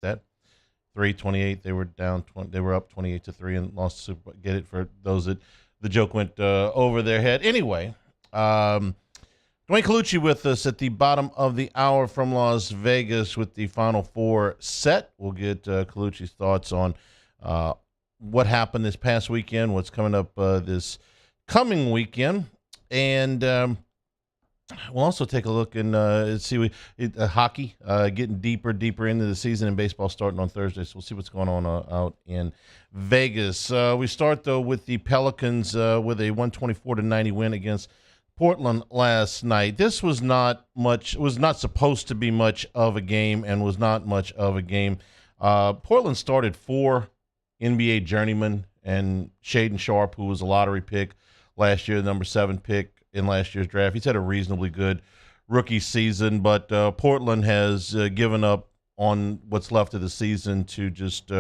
That 3-28. They were down 20, they were up 28-3 and lost the Super Bowl. Get it for those that the joke went over their head. Anyway, Dwayne Colucci with us at the bottom of the hour from Las Vegas with the Final Four set. We'll get Colucci's thoughts on what happened this past weekend, what's coming up this coming weekend, and we'll also take a look and see hockey getting deeper into the season, and baseball starting on Thursday. So we'll see what's going on out in Vegas. We start though with the Pelicans with a 124-90 win against Portland last night. This was not much. Was not supposed to be much of a game, and was not much of a game. Portland started 4 NBA journeymen and Shaden Sharp, who was a lottery pick last year, the number 7 pick in last year's draft. He's had a reasonably good rookie season, but Portland has given up on what's left of the season to just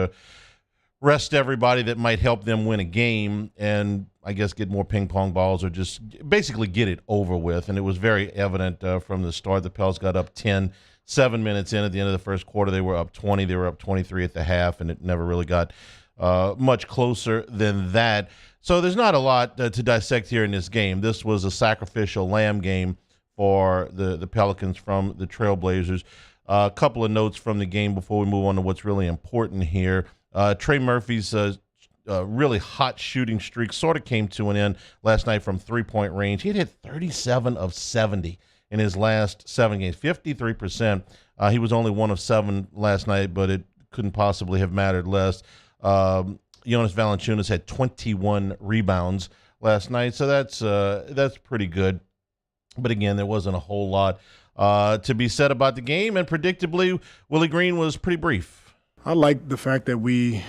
rest everybody that might help them win a game and I guess get more ping pong balls or just basically get it over with. And it was very evident from the start. The Pels got up 10, 7 minutes in at the end of the first quarter. They were up 20. They were up 23 at the half, and it never really got much closer than that. So there's not a lot to dissect here in this game. This was a sacrificial lamb game for the Pelicans from the Trailblazers. A couple of notes from the game before we move on to what's really important here. Trey Murphy's really hot shooting streak sort of came to an end last night from three-point range. He had hit 37 of 70 in his last 7 games, 53%. He was only 1 of 7 last night, but it couldn't possibly have mattered less. Jonas Valanciunas had 21 rebounds last night, so that's pretty good. But again, there wasn't a whole lot to be said about the game, and predictably, Willie Green was pretty brief. I like the fact that we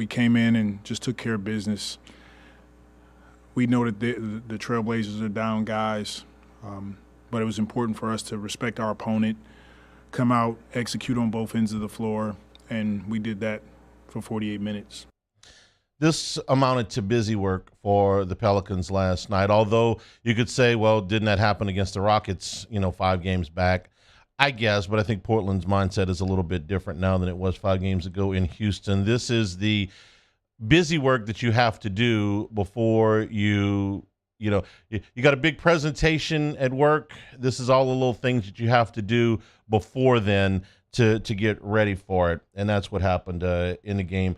came in and just took care of business. We know that the Trailblazers are down guys, but it was important for us to respect our opponent, come out, execute on both ends of the floor, and we did that for 48 minutes. This amounted to busy work for the Pelicans last night, although you could say, well, didn't that happen against the Rockets, 5 games back? I guess, but I think Portland's mindset is a little bit different now than it was 5 games ago in Houston. This is the busy work that you have to do before you got a big presentation at work. This is all the little things that you have to do before then to get ready for it, and that's what happened in the game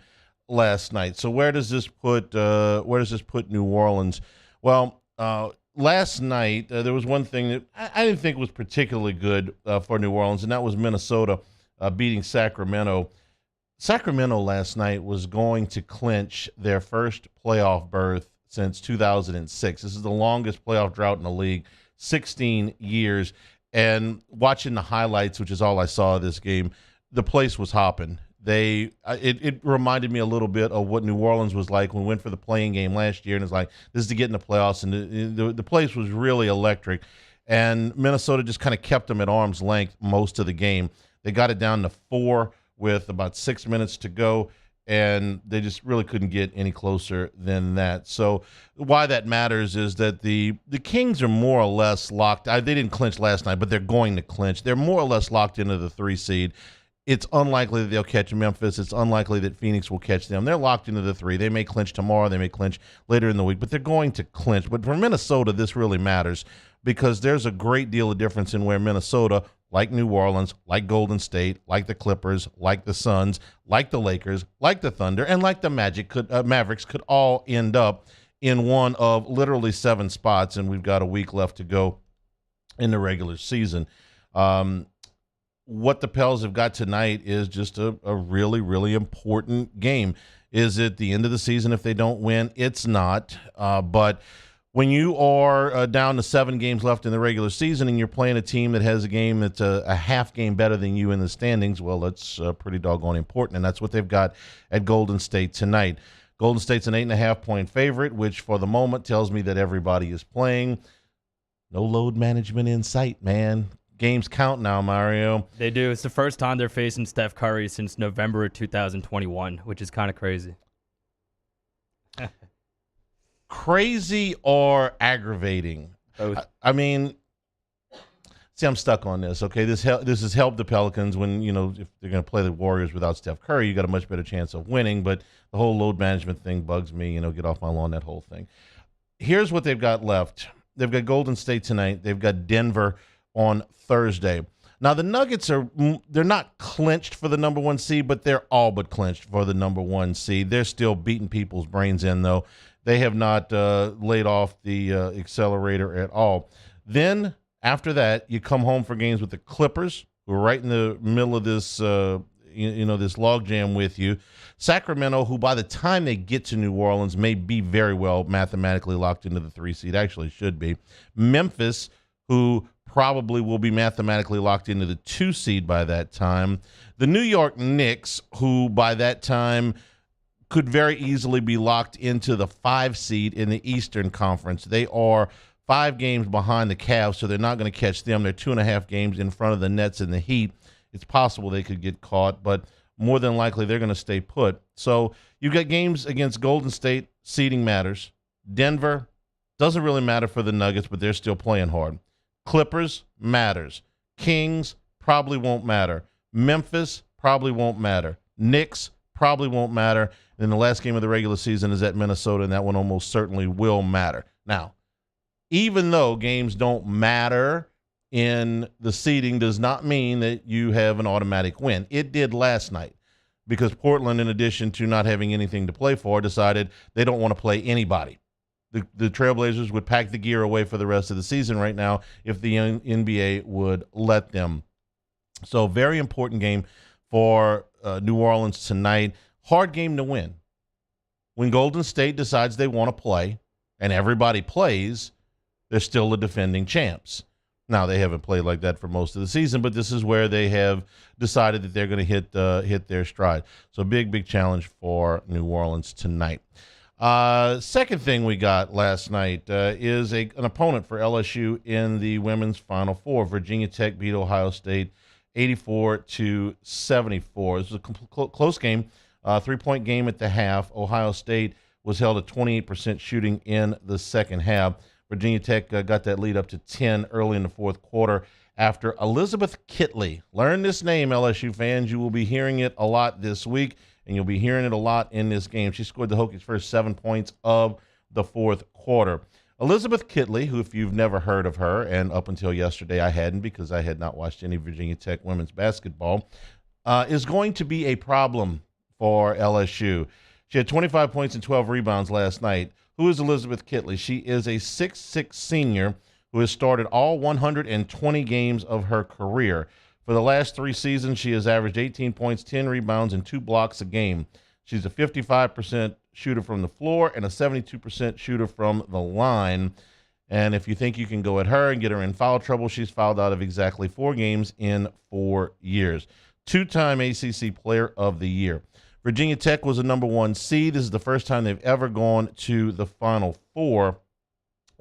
last night. So where does this put New Orleans? Well, last night, there was one thing that I didn't think was particularly good for New Orleans, and that was Minnesota beating Sacramento. Sacramento last night was going to clinch their first playoff berth since 2006. This is the longest playoff drought in the league, 16 years. And watching the highlights, which is all I saw of this game, the place was hopping. It reminded me a little bit of what New Orleans was like when we went for the play-in game last year, and it's like, this is to get in the playoffs, and the place was really electric. And Minnesota just kind of kept them at arm's length most of the game. They got it down to 4 with about 6 minutes to go, and they just really couldn't get any closer than that. So why that matters is that the Kings are more or less locked. They didn't clinch last night, but they're going to clinch. They're more or less locked into the 3 seed. It's unlikely that they'll catch Memphis. It's unlikely that Phoenix will catch them. They're locked into the 3. They may clinch tomorrow. They may clinch later in the week, but they're going to clinch. But for Minnesota, this really matters because there's a great deal of difference in where Minnesota, like New Orleans, like Golden State, like the Clippers, like the Suns, like the Lakers, like the Thunder, and like the Mavericks could all end up in one of literally 7 spots, and we've got a week left to go in the regular season. What the Pels have got tonight is just a really, really important game. Is it the end of the season if they don't win? It's not. But when you are down to 7 games left in the regular season and you're playing a team that has a game that's a half game better than you in the standings, well, that's pretty doggone important, and that's what they've got at Golden State tonight. Golden State's an 8.5-point favorite, which for the moment tells me that everybody is playing. No load management in sight, man. Games count now, Mario. They do. It's the first time they're facing Steph Curry since November of 2021, which is kind of crazy. Crazy or aggravating? Both. I mean, See, I'm stuck on this. Okay, this has helped the Pelicans when if they're going to play the Warriors without Steph Curry, you got a much better chance of winning. But the whole load management thing bugs me. Get off my lawn. That whole thing. Here's what they've got left. They've got Golden State tonight. They've got Denver on Thursday. Now the Nuggets they're not clinched for the number 1 seed, but they're all but clinched for the number 1 seed. They're still beating people's brains in though. They have not laid off the accelerator at all. Then after that, you come home for games with the Clippers, who are right in the middle of this, this logjam with you. Sacramento, who by the time they get to New Orleans may be very well mathematically locked into the 3 seed, actually should be. Memphis, who probably will be mathematically locked into the 2 seed by that time. The New York Knicks, who by that time could very easily be locked into the 5 seed in the Eastern Conference. They are 5 games behind the Cavs, so they're not going to catch them. They're 2.5 games in front of the Nets and the Heat. It's possible they could get caught, but more than likely they're going to stay put. So you've got games against Golden State. Seeding matters. Denver doesn't really matter for the Nuggets, but they're still playing hard. Clippers matters. Kings probably won't matter. Memphis probably won't matter. Knicks probably won't matter. And then the last game of the regular season is at Minnesota, and that one almost certainly will matter. Now, even though games don't matter in the seeding does not mean that you have an automatic win. It did last night because Portland, in addition to not having anything to play for, decided they don't want to play anybody. The Trailblazers would pack the gear away for the rest of the season right now if the NBA would let them. So very important game for New Orleans tonight. Hard game to win. When Golden State decides they want to play and everybody plays, they're still the defending champs. Now, they haven't played like that for most of the season, but this is where they have decided that they're going to hit their stride. So big challenge for New Orleans tonight. Second thing we got last night is an opponent for LSU in the women's Final Four. Virginia Tech beat Ohio State 84-74. This was a close game, 3-point game at the half. Ohio State was held at 28% shooting in the second half. Virginia Tech got that lead up to 10 early in the fourth quarter after Elizabeth Kitley. Learn this name, LSU fans. You will be hearing it a lot this week, and you'll be hearing it a lot in this game. She scored the Hokies' first 7 points of the fourth quarter. Elizabeth Kitley, who if you've never heard of her, and up until yesterday I hadn't because I had not watched any Virginia Tech women's basketball, is going to be a problem for LSU. She had 25 points and 12 rebounds last night. Who is Elizabeth Kitley? She is a 6'6" senior who has started all 120 games of her career. For the last 3 seasons, she has averaged 18 points, 10 rebounds, and 2 blocks a game. She's a 55% shooter from the floor and a 72% shooter from the line. And if you think you can go at her and get her in foul trouble, she's fouled out of exactly 4 games in 4 years. 2-time ACC Player of the Year. Virginia Tech was a number 1 seed. This is the first time they've ever gone to the Final Four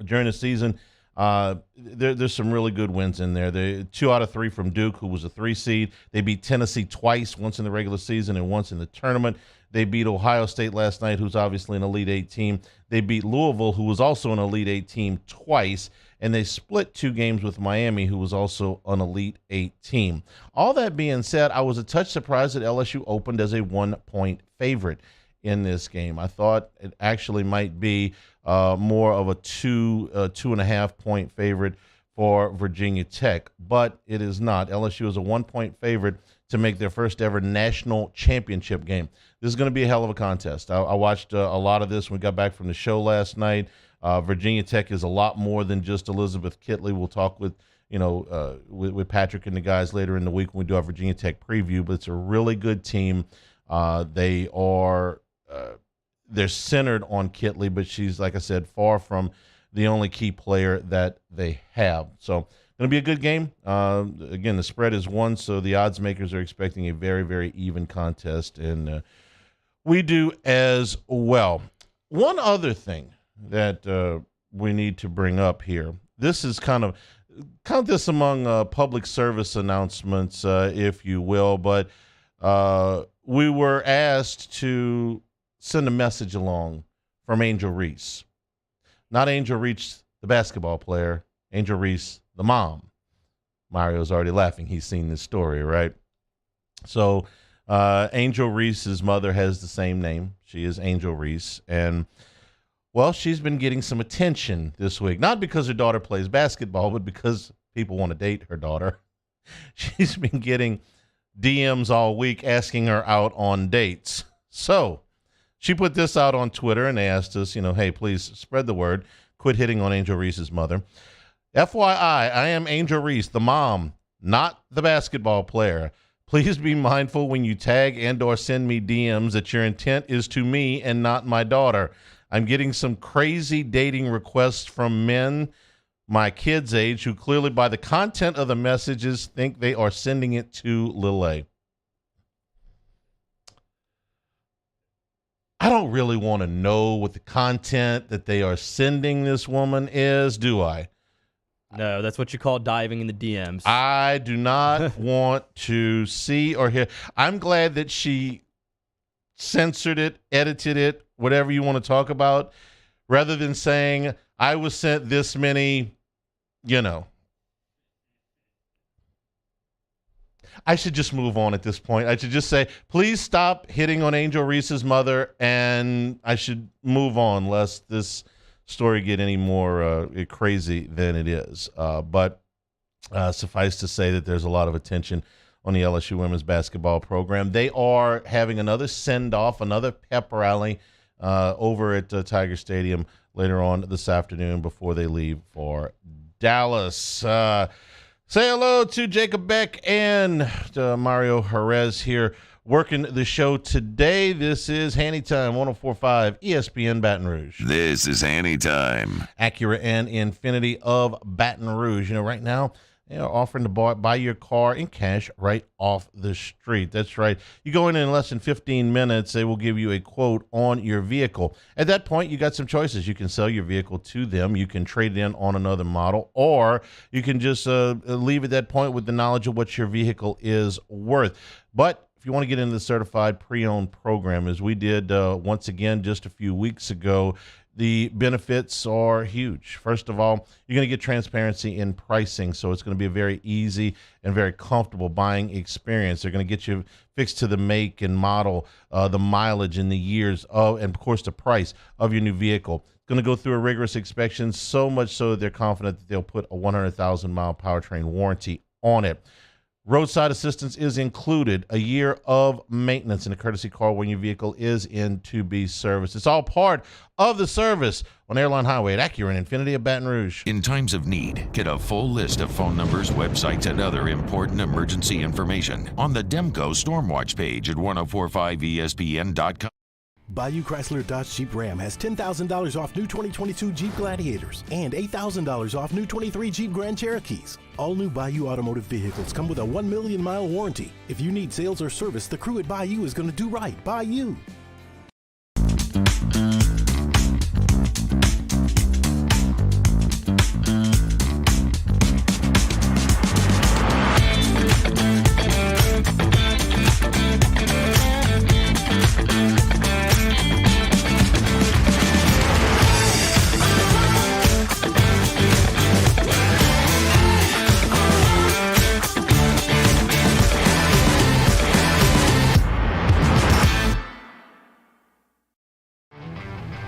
during the season. There's some really good wins in there. 2 out of 3 from Duke, who was a 3 seed. They beat Tennessee twice, once in the regular season and once in the tournament. They beat Ohio State last night, who's obviously an Elite 8 team. They beat Louisville, who was also an Elite 8 team, twice. And they split 2 games with Miami, who was also an Elite 8 team. All that being said, I was a touch surprised that LSU opened as a 1-point favorite in this game. I thought it actually might be more of a 2.5 point favorite for Virginia Tech, but it is not. LSU is a 1-point favorite to make their first ever national championship game. This is going to be a hell of a contest. I watched a lot of this when we got back from the show last night. Virginia Tech is a lot more than just Elizabeth Kitley. We'll talk with Patrick and the guys later in the week when we do our Virginia Tech preview, but it's a really good team. They're centered on Kitley, but she's, like I said, far from the only key player that they have. So going to be a good game. Again, the spread is 1, so the odds makers are expecting a very, very even contest, and we do as well. One other thing that we need to bring up here. This is kind of count this among public service announcements, if you will, but we were asked to send a message along from Angel Reese. Not Angel Reese, the basketball player, Angel Reese, the mom. Mario's already laughing. He's seen this story, right? So Angel Reese's mother has the same name. She is Angel Reese. And, well, she's been getting some attention this week, not because her daughter plays basketball, but because people want to date her daughter. She's been getting DMs all week asking her out on dates. So she put this out on Twitter, and they asked us, hey, please spread the word. Quit hitting on Angel Reese's mother. FYI, I am Angel Reese, the mom, not the basketball player. Please be mindful when you tag and or send me DMs that your intent is to me and not my daughter. I'm getting some crazy dating requests from men my kids' age who clearly by the content of the messages think they are sending it to Lil A. I don't really want to know what the content that they are sending this woman is, do I? No, that's what you call diving in the DMs. I do not want to see or hear. I'm glad that she censored it, edited it, whatever you want to talk about, rather than saying, I was sent this many, I should just move on at this point. I should just say, please stop hitting on Angel Reese's mother, and I should move on lest this story get any more crazy than it is. But suffice to say that there's a lot of attention on the LSU women's basketball program. They are having another send-off, another pep rally over at Tiger Stadium later on this afternoon before they leave for Dallas. Say hello to Jacob Beck and Mario Jerez here working the show today. This is Hanny Time, 104.5 ESPN Baton Rouge. This is Hanny Time. Acura and Infinity of Baton Rouge. Right now, they are offering to buy your car in cash right off the street. That's right. You go in less than 15 minutes, they will give you a quote on your vehicle. At that point, you got some choices. You can sell your vehicle to them. You can trade it in on another model, or you can just leave at that point with the knowledge of what your vehicle is worth. But if you want to get into the certified pre-owned program, as we did once again just a few weeks ago, the benefits are huge. First of all, you're going to get transparency in pricing, so it's going to be a very easy and very comfortable buying experience. They're going to get you fixed to the make and model, the mileage and the years, and of course the price of your new vehicle. It's going to go through a rigorous inspection, so much so that they're confident that they'll put a 100,000-mile powertrain warranty on it. Roadside assistance is included, a year of maintenance, and a courtesy car when your vehicle is in to be serviced. It's all part of the service on Airline Highway at Acura and Infinity of Baton Rouge. In times of need, get a full list of phone numbers, websites, and other important emergency information on the Demco Stormwatch page at 1045ESPN.com. Bayou Chrysler Dodge Jeep Ram has $10,000 off new 2022 Jeep Gladiators and $8,000 off new 23 Jeep Grand Cherokees. All new Bayou automotive vehicles come with a 1 million mile warranty. If you need sales or service, the crew at Bayou is going to do right by you.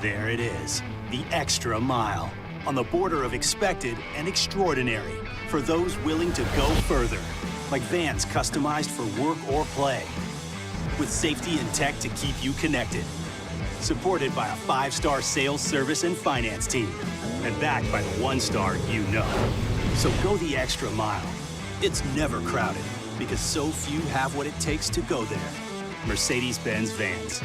There it is, the extra mile, on the border of expected and extraordinary for those willing to go further, like vans customized for work or play, with safety and tech to keep you connected, supported by a 5-star sales, service, and finance team, and backed by the 1-star you know. So go the extra mile. It's never crowded, because so few have what it takes to go there. Mercedes-Benz Vans.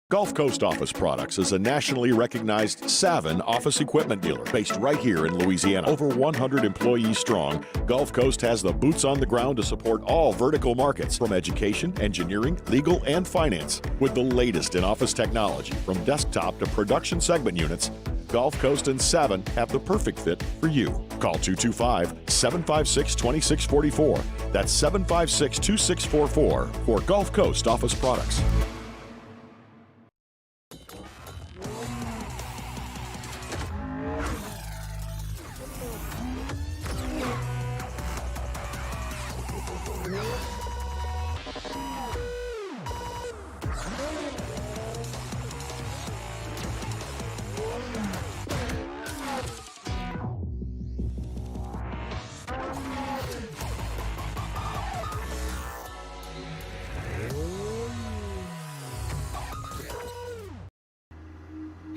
Gulf Coast Office Products is a nationally recognized Savin office equipment dealer based right here in Louisiana. Over 100 employees strong, Gulf Coast has the boots on the ground to support all vertical markets, from education, engineering, legal, and finance. With the latest in office technology, from desktop to production segment units, Gulf Coast and Savin have the perfect fit for you. Call 225-756-2644. That's 756-2644 for Gulf Coast Office Products. I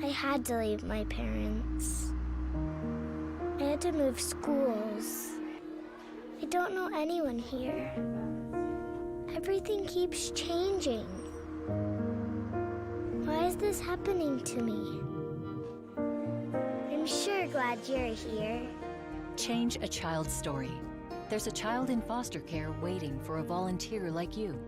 had to leave my parents. I had to move schools. I don't know anyone here. Everything keeps changing. Why is this happening to me? I'm sure glad you're here. Change a child's story. There's a child in foster care waiting for a volunteer like you.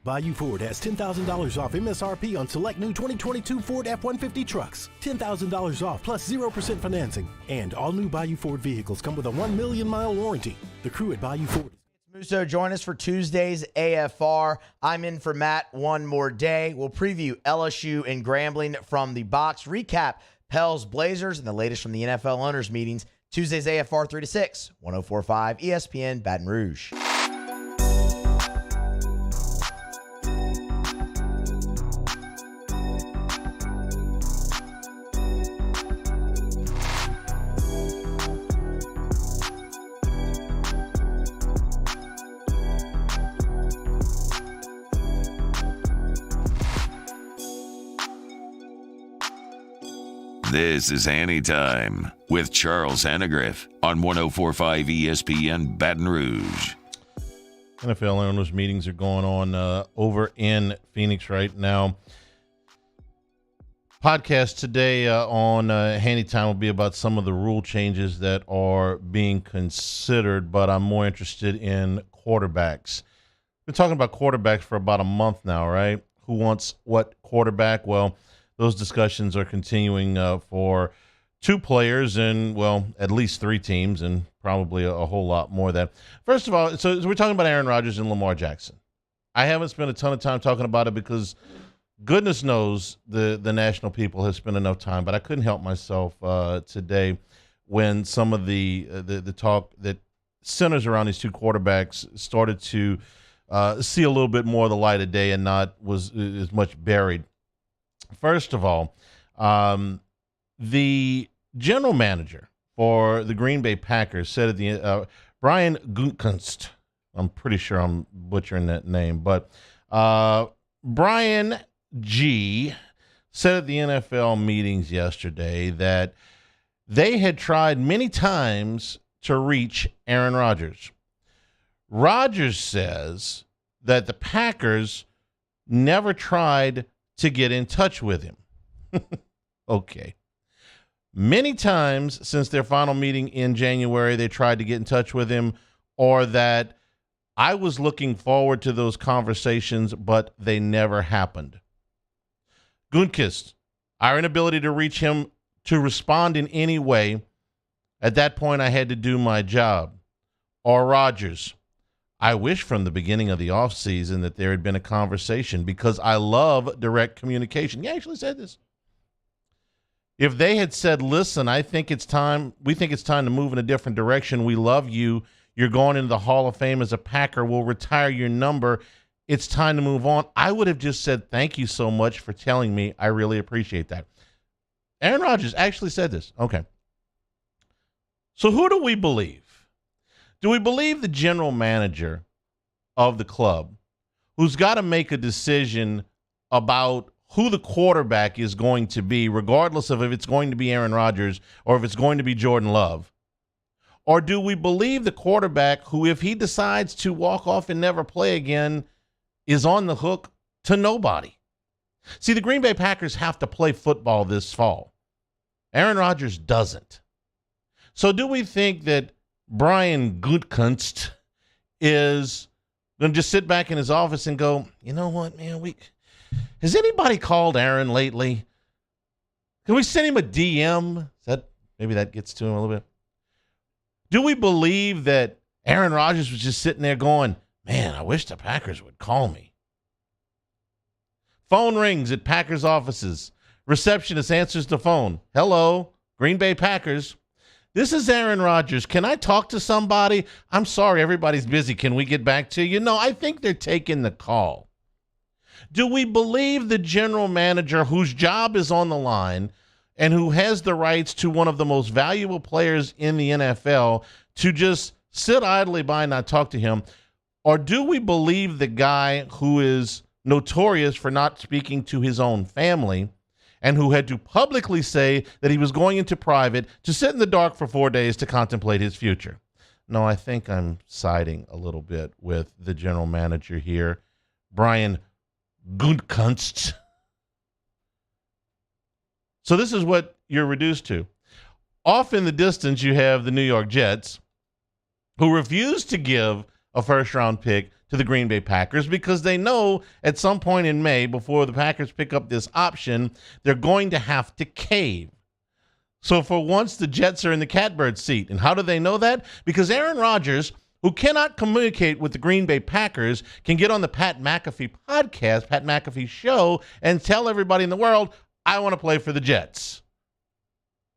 Bayou Ford has $10,000 off MSRP on select new 2022 Ford F-150 trucks. $10,000 off plus 0% financing. And all new Bayou Ford vehicles come with a 1 million mile warranty. The crew at Bayou Ford. Musso, join us for Tuesday's AFR. I'm in for Matt one more day. We'll preview LSU and Grambling from the box, recap Pels Blazers, and the latest from the NFL owners meetings. Tuesday's AFR 3 to 6, 104.5 ESPN Baton Rouge. This is Hanny Time with Charles Hannegriff on 104.5 ESPN Baton Rouge. NFL owners meetings are going on over in Phoenix right now. Podcast today on Handy Time will be about some of the rule changes that are being considered, but I'm more interested in quarterbacks. We've been talking about quarterbacks for about a month now, right? Who wants what quarterback? Well, those discussions are continuing for two players and, well, at least three teams and probably a whole lot more than that. First of all, so we're talking about Aaron Rodgers and Lamar Jackson. I haven't spent a ton of time talking about it because goodness knows the national people have spent enough time, but I couldn't help myself today when some of the talk that centers around these two quarterbacks started to see a little bit more of the light of day and not was as much buried. First of all, the general manager for the Green Bay Packers said at the Brian Gutekunst, I'm pretty sure I'm butchering that name, but Brian G said at the NFL meetings yesterday that they had tried many times to reach Aaron Rodgers. Rodgers says that the Packers never tried to get in touch with him. Okay. Many times since their final meeting in January, they tried to get in touch with him, or that I was looking forward to those conversations, but they never happened. Gutekunst, our inability to reach him to respond in any way, at that point I had to do my job. Or Rodgers, I wish from the beginning of the offseason that there had been a conversation because I love direct communication. He actually said this. If they had said, listen, we think it's time to move in a different direction. We love you. You're going into the Hall of Fame as a Packer. We'll retire your number. It's time to move on. I would have just said, thank you so much for telling me. I really appreciate that. Aaron Rodgers actually said this. Okay. So who do we believe? Do we believe the general manager of the club who's got to make a decision about who the quarterback is going to be, regardless of if it's going to be Aaron Rodgers or if it's going to be Jordan Love? Or do we believe the quarterback who, if he decides to walk off and never play again, is on the hook to nobody? See, the Green Bay Packers have to play football this fall. Aaron Rodgers doesn't. So do we think that Brian Gutekunst is going to just sit back in his office and go, you know what, man, has anybody called Aaron lately? Can we send him a DM? Maybe that gets to him a little bit. Do we believe that Aaron Rodgers was just sitting there going, man, I wish the Packers would call me? Phone rings at Packers offices. Receptionist answers the phone. Hello, Green Bay Packers. This is Aaron Rodgers. Can I talk to somebody? I'm sorry, everybody's busy. Can we get back to you? No, I think they're taking the call. Do we believe the general manager whose job is on the line and who has the rights to one of the most valuable players in the NFL to just sit idly by and not talk to him? Or do we believe the guy who is notorious for not speaking to his own family and who had to publicly say that he was going into private to sit in the dark for 4 days to contemplate his future? No, I think I'm siding a little bit with the general manager here, Brian Gutekunst. So this is what you're reduced to. Off in the distance, you have the New York Jets, who refuse to give a first-round pick to the Green Bay Packers because they know at some point in May, before the Packers pick up this option, they're going to have to cave. So for once, the Jets are in the catbird seat. And how do they know that? Because Aaron Rodgers, who cannot communicate with the Green Bay Packers, can get on the Pat McAfee podcast, Pat McAfee show, and tell everybody in the world, I want to play for the Jets.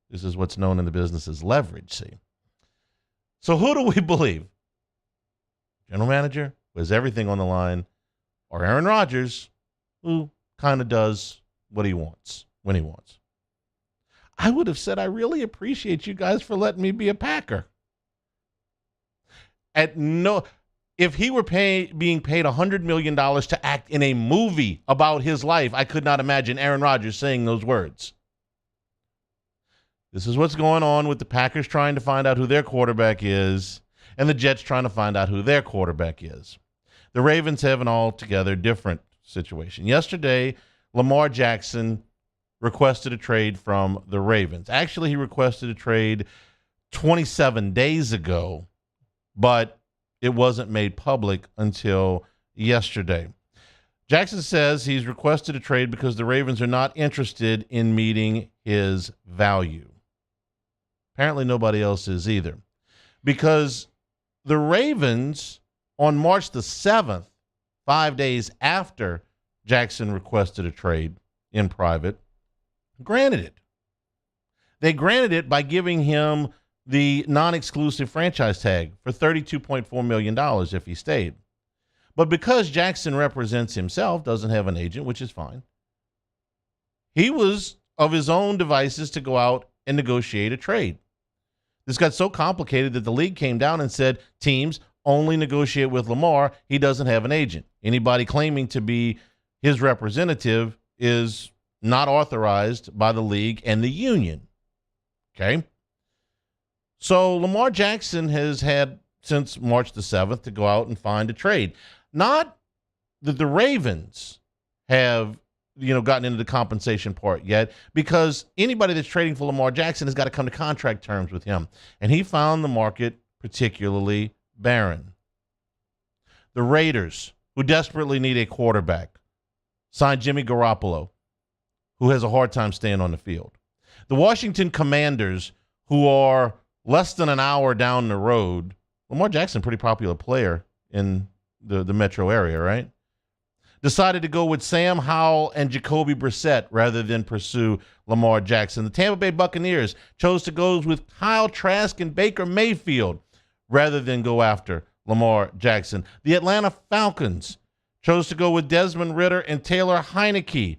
This is what's known in the business as leverage, see? So who do we believe? General manager, who has everything on the line, or Aaron Rodgers, who kind of does what he wants when he wants? I would have said, I really appreciate you guys for letting me be a Packer. If he were being paid $100 million to act in a movie about his life, I could not imagine Aaron Rodgers saying those words. This is what's going on with the Packers trying to find out who their quarterback is and the Jets trying to find out who their quarterback is. The Ravens have an altogether different situation. Yesterday, Lamar Jackson requested a trade from the Ravens. Actually, he requested a trade 27 days ago, but it wasn't made public until yesterday. Jackson says he's requested a trade because the Ravens are not interested in meeting his value. Apparently nobody else is either. Because the Ravens, on March the 7th, 5 days after Jackson requested a trade in private, granted it. They granted it by giving him the non-exclusive franchise tag for $32.4 million if he stayed. But because Jackson represents himself, doesn't have an agent, which is fine, he was of his own devices to go out and negotiate a trade. This got so complicated that the league came down and said teams only negotiate with Lamar. He doesn't have an agent. Anybody claiming to be his representative is not authorized by the league and the union. Okay? So Lamar Jackson has had since March the 7th to go out and find a trade. Not that the Ravens have, gotten into the compensation part yet, because anybody that's trading for Lamar Jackson has got to come to contract terms with him. And he found the market particularly barren. The Raiders, who desperately need a quarterback, signed Jimmy Garoppolo, who has a hard time staying on the field. The Washington Commanders, who are less than an hour down the road, Lamar Jackson, pretty popular player in the metro area, right? Decided to go with Sam Howell and Jacoby Brissett rather than pursue Lamar Jackson. The Tampa Bay Buccaneers chose to go with Kyle Trask and Baker Mayfield rather than go after Lamar Jackson. The Atlanta Falcons chose to go with Desmond Ridder and Taylor Heineke,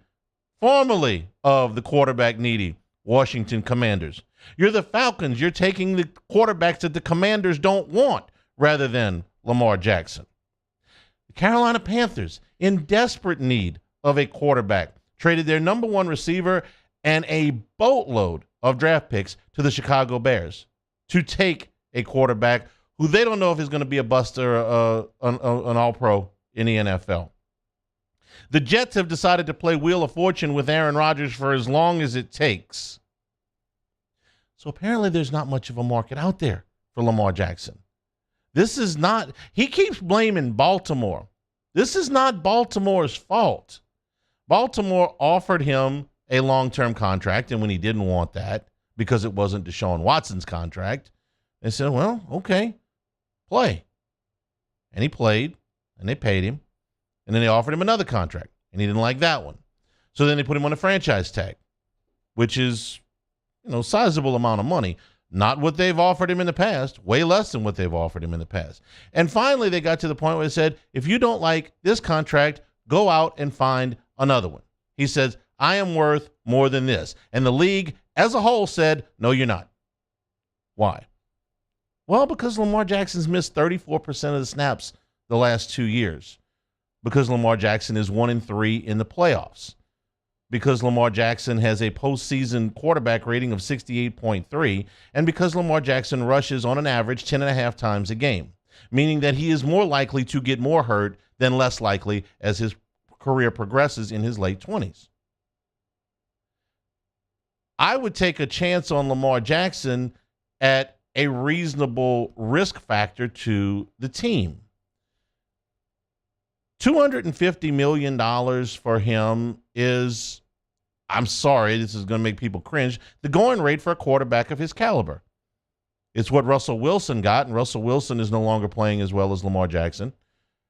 formerly of the quarterback-needy Washington Commanders. You're the Falcons. You're taking the quarterbacks that the Commanders don't want rather than Lamar Jackson. The Carolina Panthers, in desperate need of a quarterback, traded their number one receiver and a boatload of draft picks to the Chicago Bears to take a quarterback who they don't know if he's going to be a bust or an all-pro in the NFL. The Jets have decided to play Wheel of Fortune with Aaron Rodgers for as long as it takes. So apparently there's not much of a market out there for Lamar Jackson. He keeps blaming Baltimore. This is not Baltimore's fault. Baltimore offered him a long-term contract, and when he didn't want that because it wasn't Deshaun Watson's contract, they said, well, okay, play. And he played, and they paid him, and then they offered him another contract, and he didn't like that one. So then they put him on a franchise tag, which is, sizable amount of money. Not what they've offered him in the past, way less than what they've offered him in the past. And finally, they got to the point where they said, if you don't like this contract, go out and find another one. He says, I am worth more than this. And the league as a whole said, no, you're not. Why? Well, because Lamar Jackson's missed 34% of the snaps the last 2 years. Because Lamar Jackson is 1-3 in the playoffs. Because Lamar Jackson has a postseason quarterback rating of 68.3, and because Lamar Jackson rushes on an average 10.5 times a game, meaning that he is more likely to get more hurt than less likely as his career progresses in his late 20s. I would take a chance on Lamar Jackson at a reasonable risk factor to the team. $250 million for him is, I'm sorry, this is going to make people cringe, the going rate for a quarterback of his caliber. It's what Russell Wilson got, and Russell Wilson is no longer playing as well as Lamar Jackson.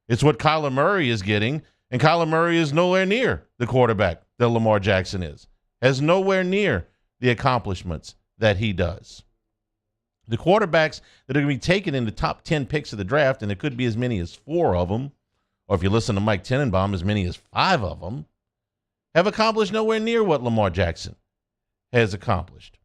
It's what Kyler Murray is getting, and Kyler Murray is nowhere near the quarterback that Lamar Jackson is. Has nowhere near the accomplishments that he does. The quarterbacks that are going to be taken in the top 10 picks of the draft, and there could be as many as 4 of them, or if you listen to Mike Tenenbaum, as many as 5 of them, have accomplished nowhere near what Lamar Jackson has accomplished.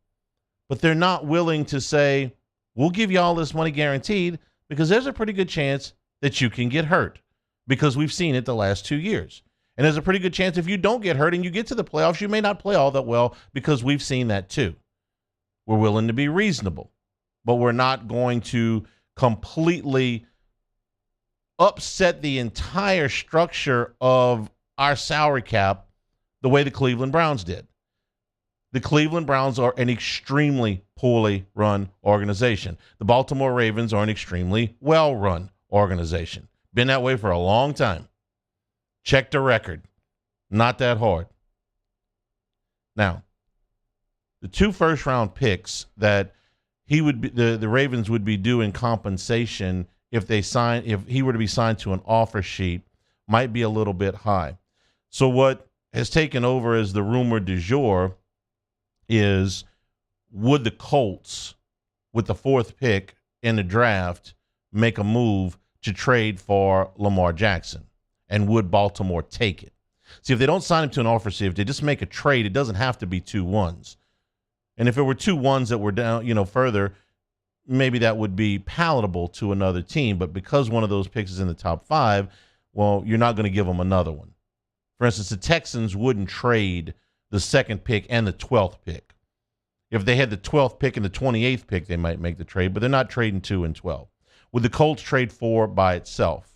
But they're not willing to say, we'll give you all this money guaranteed, because there's a pretty good chance that you can get hurt, because we've seen it the last 2 years. And there's a pretty good chance if you don't get hurt and you get to the playoffs, you may not play all that well, because we've seen that too. We're willing to be reasonable, but we're not going to completely upset the entire structure of our salary cap the way the Cleveland Browns did. The Cleveland Browns are an extremely poorly run organization. The Baltimore Ravens are an extremely well-run organization. Been that way for a long time. Check the record. Not that hard. Now, the 2 first-round picks that he would be, the Ravens would be due in compensation if he were to be signed to an offer sheet, might be a little bit high. So what has taken over as the rumor du jour is, would the Colts, with the 4th pick in the draft, make a move to trade for Lamar Jackson? And would Baltimore take it? See, if they don't sign him to an offer sheet, if they just make a trade, it doesn't have to be 2 ones. And if it were 2 ones that were down, further, maybe that would be palatable to another team. But because one of those picks is in the top 5, well, you're not going to give them another one. For instance, the Texans wouldn't trade the 2nd pick and the 12th pick. If they had the 12th pick and the 28th pick, they might make the trade, but they're not trading 2 and 12. Would the Colts trade 4 by itself?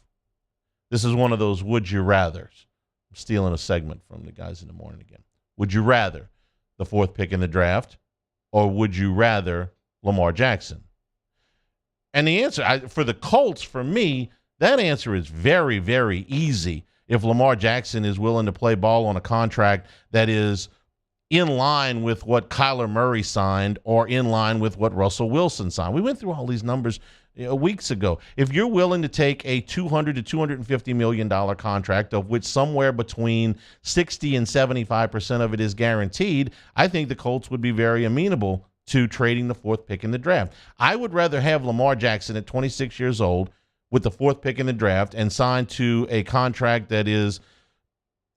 This is one of those would you rathers. I'm stealing a segment from the guys in the morning again. Would you rather the 4th pick in the draft, or would you rather Lamar Jackson? And the answer, for the Colts, for me, that answer is very, very easy if Lamar Jackson is willing to play ball on a contract that is in line with what Kyler Murray signed or in line with what Russell Wilson signed. We went through all these numbers weeks ago. If you're willing to take a $200 to $250 million contract, of which somewhere between 60 and 75% of it is guaranteed, I think the Colts would be very amenable to trading the 4th pick in the draft. I would rather have Lamar Jackson at 26 years old with the 4th pick in the draft and sign to a contract that is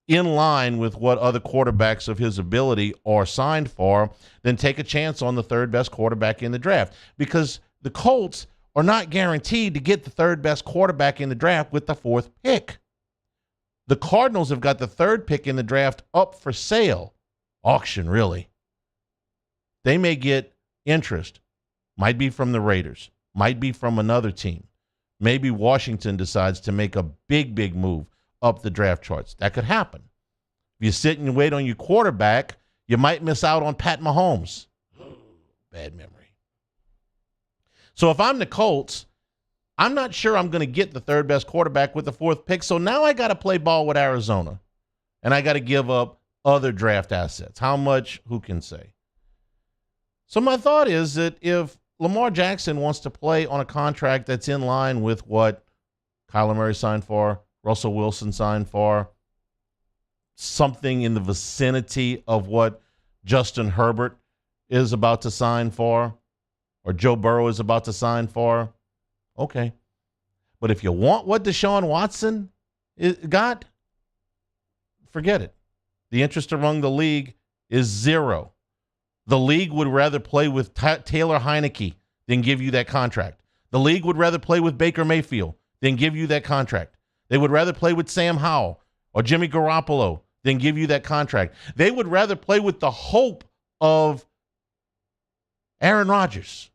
in line with what other quarterbacks of his ability are signed for than take a chance on the 3rd best quarterback in the draft, because the Colts are not guaranteed to get the 3rd best quarterback in the draft with the 4th pick. The Cardinals have got the 3rd pick in the draft up for sale. Auction, really. They may get interest. Might be from the Raiders. Might be from another team. Maybe Washington decides to make a big, big move up the draft charts. That could happen. If you sit and wait on your quarterback, you might miss out on Pat Mahomes. Bad memory. So if I'm the Colts, I'm not sure I'm going to get the 3rd best quarterback with the 4th pick. So now I got to play ball with Arizona, and I got to give up other draft assets. How much? Who can say? So my thought is that if Lamar Jackson wants to play on a contract that's in line with what Kyler Murray signed for, Russell Wilson signed for, something in the vicinity of what Justin Herbert is about to sign for, or Joe Burrow is about to sign for, okay. But if you want what Deshaun Watson got, forget it. The interest among the league is zero. The league would rather play with Taylor Heineke than give you that contract. The league would rather play with Baker Mayfield than give you that contract. They would rather play with Sam Howell or Jimmy Garoppolo than give you that contract. They would rather play with the hope of Aaron Rodgers,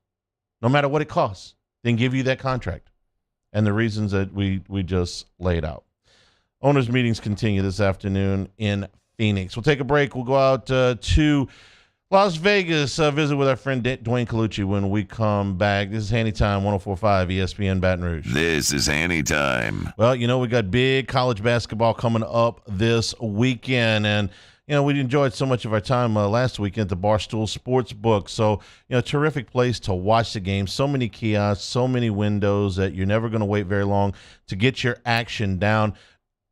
no matter what it costs, than give you that contract. And the reasons that we just laid out. Owners' meetings continue this afternoon in Phoenix. We'll take a break. We'll go out to Las Vegas, visit with our friend Dwayne Colucci when we come back. This is Hanny Time, 104.5 ESPN Baton Rouge. This is Hanny Time. Well, we got big college basketball coming up this weekend, and we enjoyed so much of our time last weekend at the Barstool Sportsbook. So, terrific place to watch the game. So many kiosks, so many windows that you're never going to wait very long to get your action down.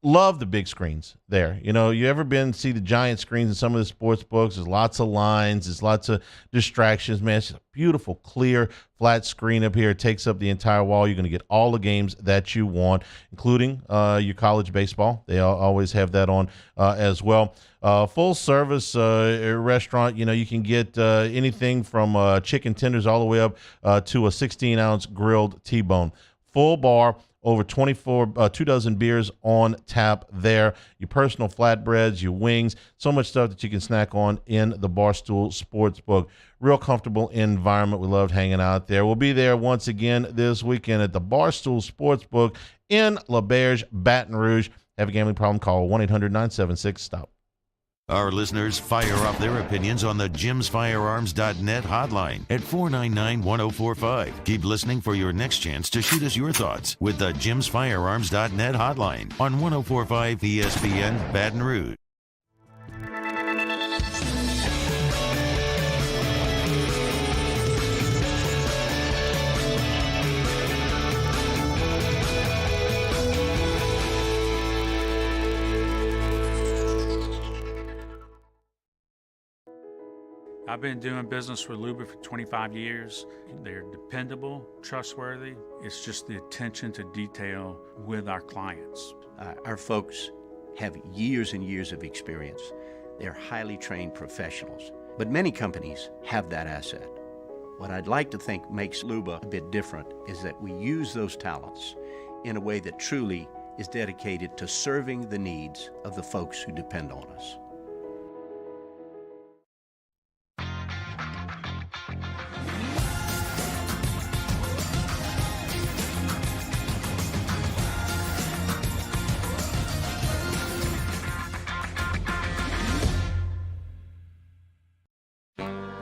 Love the big screens there. You ever been see the giant screens in some of the sports books? There's lots of lines. There's lots of distractions, man. It's a beautiful, clear, flat screen up here. It takes up the entire wall. You're going to get all the games that you want, including your college baseball. They always have that on as well. Full service restaurant. You can get anything from chicken tenders all the way up to a 16-ounce grilled T-bone. Full bar. Over 2 dozen beers on tap there. Your personal flatbreads, your wings, so much stuff that you can snack on in the Barstool Sportsbook. Real comfortable environment. We loved hanging out there. We'll be there once again this weekend at the Barstool Sportsbook in LaBerge, Baton Rouge. Have a gambling problem? Call 1-800-976-STOP. Our listeners fire off their opinions on the jimsfirearms.net hotline at 499-1045. Keep listening for your next chance to shoot us your thoughts with the jimsfirearms.net hotline on 104.5 ESPN Baton Rouge. I've been doing business with Luba for 25 years. They're dependable, trustworthy. It's just the attention to detail with our clients. Our folks have years and years of experience. They're highly trained professionals, but many companies have that asset. What I'd like to think makes Luba a bit different is that we use those talents in a way that truly is dedicated to serving the needs of the folks who depend on us.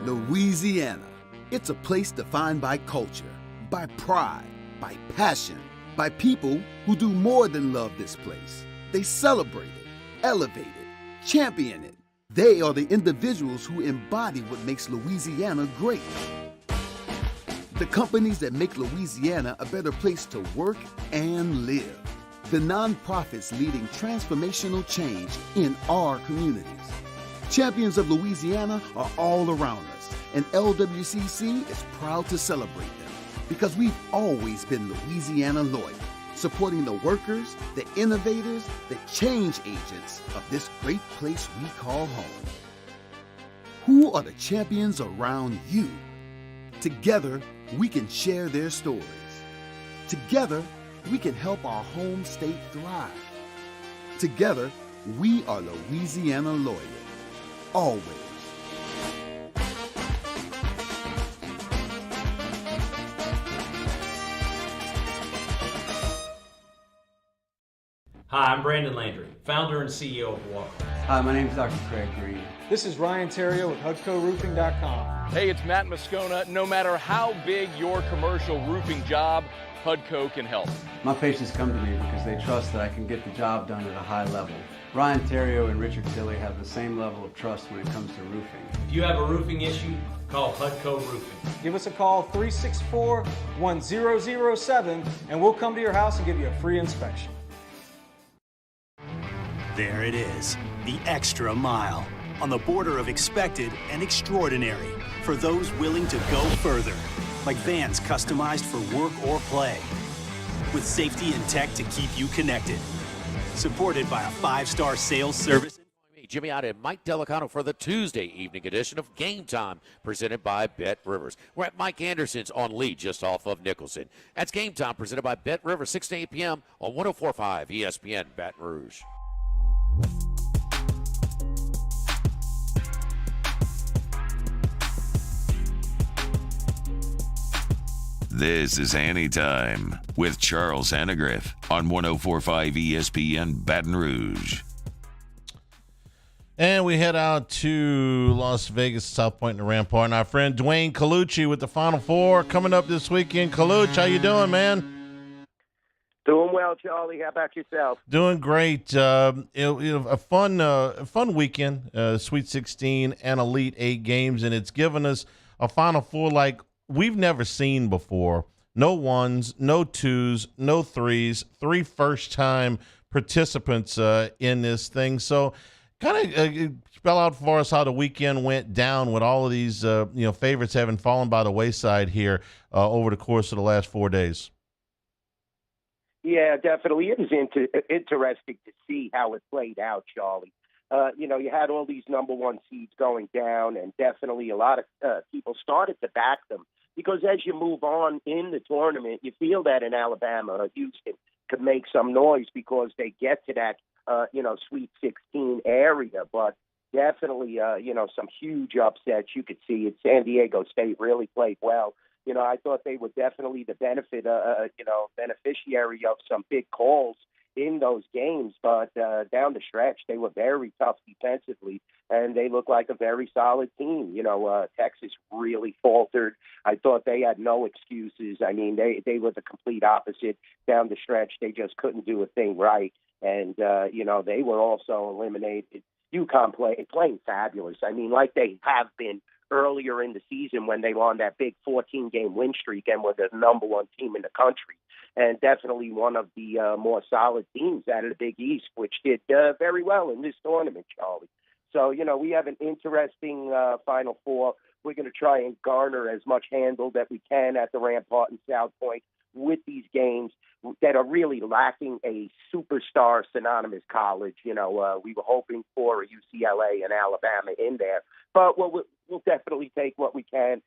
Louisiana. It's a place defined by culture, by pride, by passion, by people who do more than love this place. They celebrate it, elevate it, champion it. They are the individuals who embody what makes Louisiana great. The companies that make Louisiana a better place to work and live. The nonprofits leading transformational change in our communities. Champions of Louisiana are all around us, and LWCC is proud to celebrate them because we've always been Louisiana loyal, supporting the workers, the innovators, the change agents of this great place we call home. Who are the champions around you? Together, we can share their stories. Together, we can help our home state thrive. Together, we are Louisiana loyal. Always. Hi, I'm Brandon Landry, founder and CEO of Walk. Hi, my name is Dr. Craig Green. This is Ryan Terrio with HUDCoRoofing.com. Hey, it's Matt Moscona. No matter how big your commercial roofing job, HUDCO can help. My patients come to me because they trust that I can get the job done at a high level. Ryan Terrio and Richard Tilley have the same level of trust when it comes to roofing. If you have a roofing issue, call HUDCO Roofing. Give us a call, 364-1007, and we'll come to your house and give you a free inspection. There it is, the extra mile, on the border of expected and extraordinary, for those willing to go further. like vans customized for work or play, with safety and tech to keep you connected. Supported by a 5-star sales service. Jimmy out and Mike Delicano for the Tuesday evening edition of Game Time, presented by Bet Rivers. We're at Mike Anderson's on Lee, just off of Nicholson. That's Game Time, presented by Bet Rivers, 6 to 8 p.m. on 104.5 ESPN Baton Rouge. This is Hanny Time with Charles Hannegriff on 104.5 ESPN Baton Rouge. And we head out to Las Vegas, South Point, and the Rampart. And our friend Dwayne Colucci with the Final Four coming up this weekend. Colucci, how you doing, man? Doing well, Charlie. How about yourself? Doing great. A fun weekend, Sweet 16 and Elite 8 games, and it's given us a Final Four like we've never seen before. No ones, no twos, no threes, 3 first-time participants in this thing. So kind of spell out for us how the weekend went down with all of these favorites having fallen by the wayside here over the course of the last 4 days. Yeah, definitely. It was interesting to see how it played out, Charlie. You had all these number one seeds going down, and definitely a lot of people started to back them because as you move on in the tournament, you feel that in Alabama or Houston could make some noise because they get to that Sweet 16 area, but definitely, some huge upsets you could see. San Diego State really played well. I thought they were definitely the beneficiary of some big calls in those games, but down the stretch, they were very tough defensively, and they look like a very solid team. Texas really faltered. I thought they had no excuses. I mean, they were the complete opposite down the stretch. They just couldn't do a thing right. And, they were also eliminated. UConn playing fabulous. I mean, like they have been earlier in the season when they were on that big 14-game win streak and were the number one team in the country. And definitely one of the more solid teams out of the Big East, which did very well in this tournament, Charlie. So, we have an interesting Final Four. We're going to try and garner as much handle that we can at the Rampart and South Point with these games that are really lacking a superstar synonymous college. We were hoping for a UCLA and Alabama in there, but we'll definitely take what we can.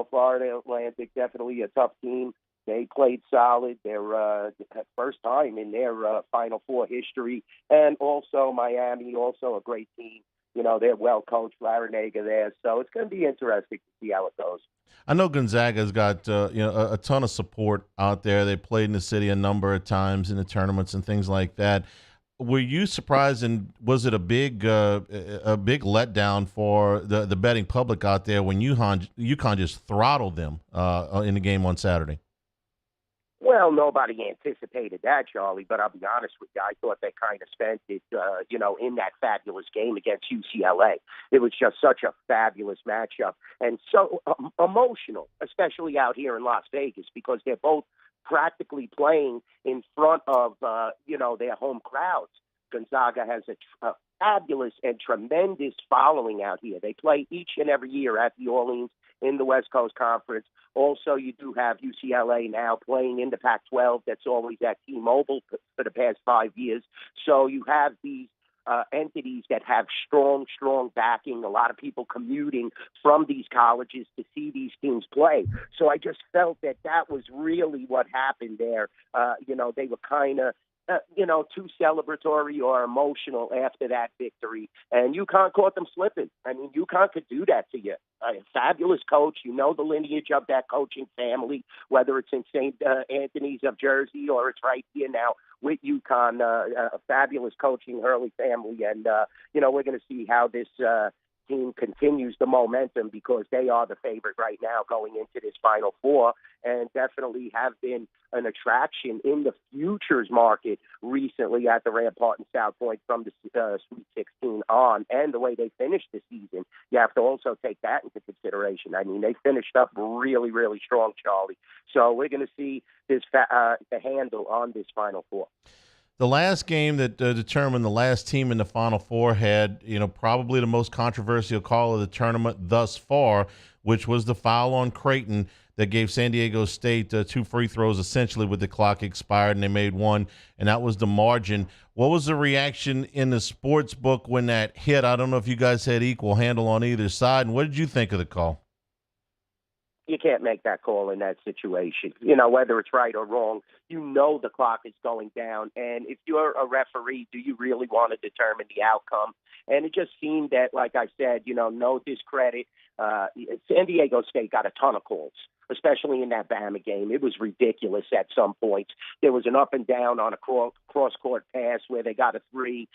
Florida Atlantic, definitely a tough team. They played solid. They're first time in their Final Four history. And also Miami, also a great team. They're well coached, Larinaga there. So it's going to be interesting to see how it goes. I know Gonzaga's got a ton of support out there. They played in the city a number of times in the tournaments and things like that. Were you surprised, and was it a big letdown for the betting public out there when UConn just throttled them in the game on Saturday? Well, nobody anticipated that, Charlie, but I'll be honest with you. I thought they kind of spent it, in that fabulous game against UCLA. It was just such a fabulous matchup and so emotional, especially out here in Las Vegas, because they're both practically playing in front of, their home crowds. Gonzaga has a fabulous and tremendous following out here. They play each and every year at New Orleans in the West Coast Conference. Also, you do have UCLA now playing in the Pac-12. That's always at T-Mobile for the past 5 years. So you have these entities that have strong backing, a lot of people commuting from these colleges to see these teams play. So I just felt that was really what happened there. They were kind of too celebratory or emotional after that victory. And UConn caught them slipping. I mean, UConn could do that to you. A fabulous coach. The lineage of that coaching family, whether it's in St. Anthony's of Jersey or it's right here now with UConn, a fabulous coaching Hurley family. And, we're going to see how this team continues the momentum because they are the favorite right now going into this Final Four and definitely have been an attraction in the futures market recently at the Rampart and South Point from the Sweet 16 on, and the way they finished the season. You have to also take that into consideration. I mean, they finished up really, really strong, Charlie. So we're going to see this the handle on this Final Four. The last game that determined the last team in the Final Four had, probably the most controversial call of the tournament thus far, which was the foul on Creighton that gave San Diego State 2 free throws essentially with the clock expired, and they made one, and that was the margin. What was the reaction in the sports book when that hit? I don't know if you guys had equal handle on either side, and what did you think of the call? You can't make that call in that situation. Whether it's right or wrong, the clock is going down. And if you're a referee, do you really want to determine the outcome? And it just seemed that, like I said, no discredit. San Diego State got a ton of calls, especially in that Bama game. It was ridiculous at some points. There was an up and down on a cross-court pass where they got a three,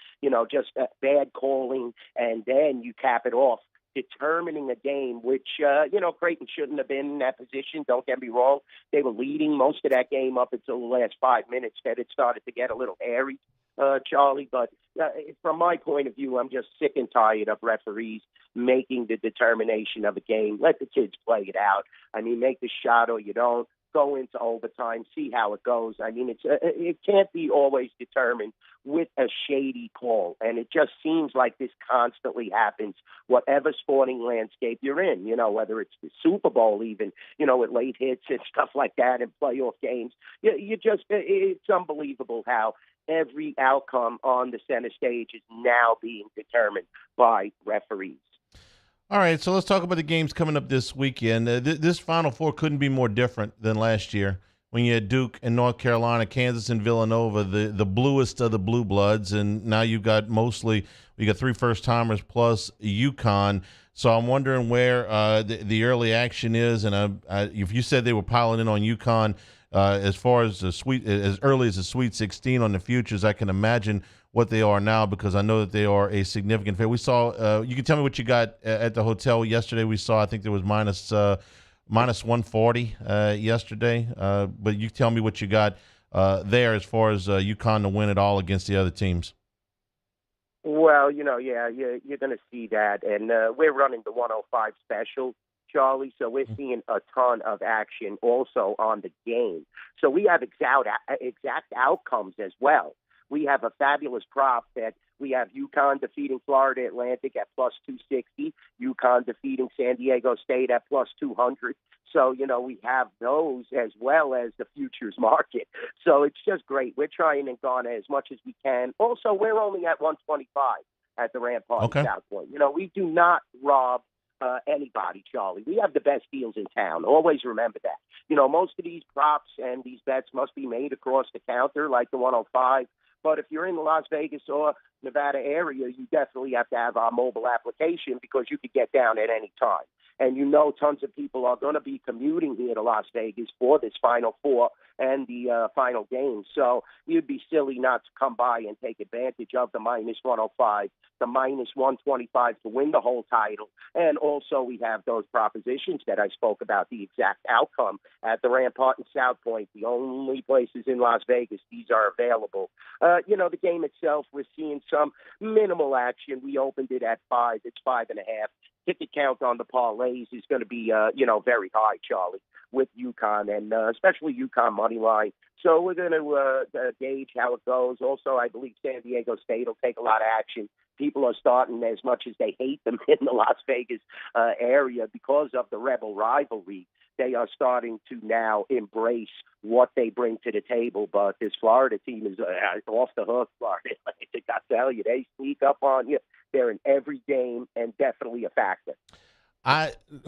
just bad calling. And then you cap it off, determining a game, which, Creighton shouldn't have been in that position. Don't get me wrong. They were leading most of that game up until the last 5 minutes that it started to get a little hairy, Charlie. But from my point of view, I'm just sick and tired of referees making the determination of a game. Let the kids play it out. I mean, make the shot or you don't. Go into overtime, see how it goes. I mean, it can't be always determined with a shady call, and it just seems like this constantly happens, whatever sporting landscape you're in, whether it's the Super Bowl even, with late hits and stuff like that in playoff games. It's unbelievable how every outcome on the center stage is now being determined by referees. All right, so let's talk about the games coming up this weekend. This Final Four couldn't be more different than last year when you had Duke and North Carolina, Kansas and Villanova, the bluest of the blue bloods, and now you got 3 first-timers plus UConn. So I'm wondering where the early action is, and if you said they were piling in on UConn as far as as early as the Sweet 16 on the futures, I can imagine what they are now, because I know that they are a significant favorite. We saw, you can tell me what you got at the hotel yesterday. We saw, I think there was minus 140 yesterday, but you tell me what you got there as far as UConn to win it all against the other teams. Well, you're going to see that, and we're running the 105 special, Charlie, so we're seeing a ton of action also on the game. So we have exact outcomes as well. We have a fabulous prop that we have UConn defeating Florida Atlantic at plus 260, UConn defeating San Diego State at plus 200. So, we have those as well as the futures market. So it's just great. We're trying and garner as much as we can. Also, we're only at 125 at the Rampart in South Point. We do not rob anybody, Charlie. We have the best deals in town. Always remember that. Most of these props and these bets must be made across the counter like the 105. But if you're in the Las Vegas or Nevada area, you definitely have to have our mobile application because you could get down at any time. And tons of people are going to be commuting here to Las Vegas for this Final Four and the final game. So you'd be silly not to come by and take advantage of the minus 105, the minus 125 to win the whole title. And also we have those propositions that I spoke about, the exact outcome at the Rampart and South Point, the only places in Las Vegas these are available. The game itself, we're seeing some minimal action. We opened it at 5. It's 5.5. Ticket count on the parlays is going to be, very high, Charlie, with UConn, and especially UConn money line. So we're going to gauge how it goes. Also, I believe San Diego State will take a lot of action. People are starting, as much as they hate them in the Las Vegas area because of the Rebel rivalry, they are starting to now embrace what they bring to the table. But this Florida team is off the hook, Florida. I tell you, they sneak up on you. They're in every game and definitely a factor.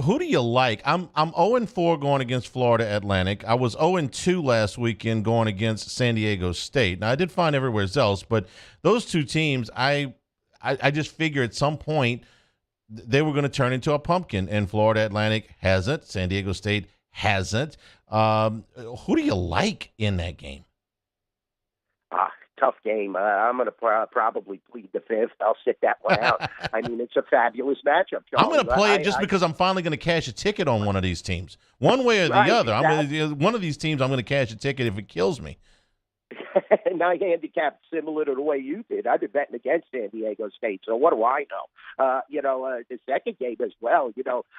Who do you like? I'm 0-4 going against Florida Atlantic. I was 0-2 last weekend going against San Diego State. Now, I did fine everywhere else, but those two teams, I just figure at some point they were going to turn into a pumpkin, and Florida Atlantic hasn't. San Diego State hasn't. Who do you like in that game? Tough game. I'm going to probably plead the fifth. I'll sit that one out. I mean, it's a fabulous matchup, Charlie. I'm going to play it just because I'm finally going to cash a ticket on one of these teams, one way or the other. One of these teams, I'm going to cash a ticket if it kills me. and I handicapped similar to the way you did. I've been betting against San Diego State, so what do I know? The second game as well,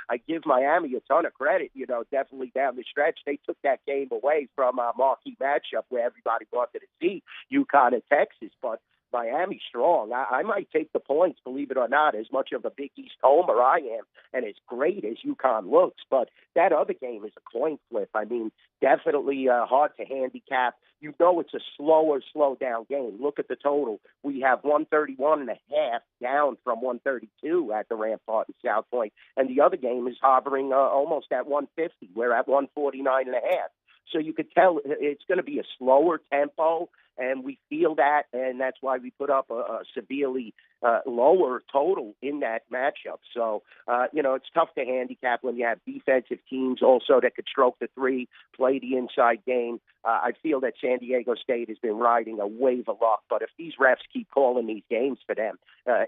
I give Miami a ton of credit, definitely down the stretch. They took that game away from a marquee matchup where everybody wanted to see UConn and Texas, but Miami strong. I might take the points, believe it or not, as much of a Big East homer I am, and as great as UConn looks. But that other game is a coin flip. I mean, definitely hard to handicap. It's a slow down game. Look at the total. We have 131.5 down from 132 at the Rampart in South Point, and the other game is hovering almost at 150. We're at 149.5. So you could tell it's going to be a slower tempo, and we feel that, and that's why we put up a severely lower total in that matchup. So, it's tough to handicap when you have defensive teams also that could stroke the three, play the inside game. I feel that San Diego State has been riding a wave of luck, but if these refs keep calling these games for them,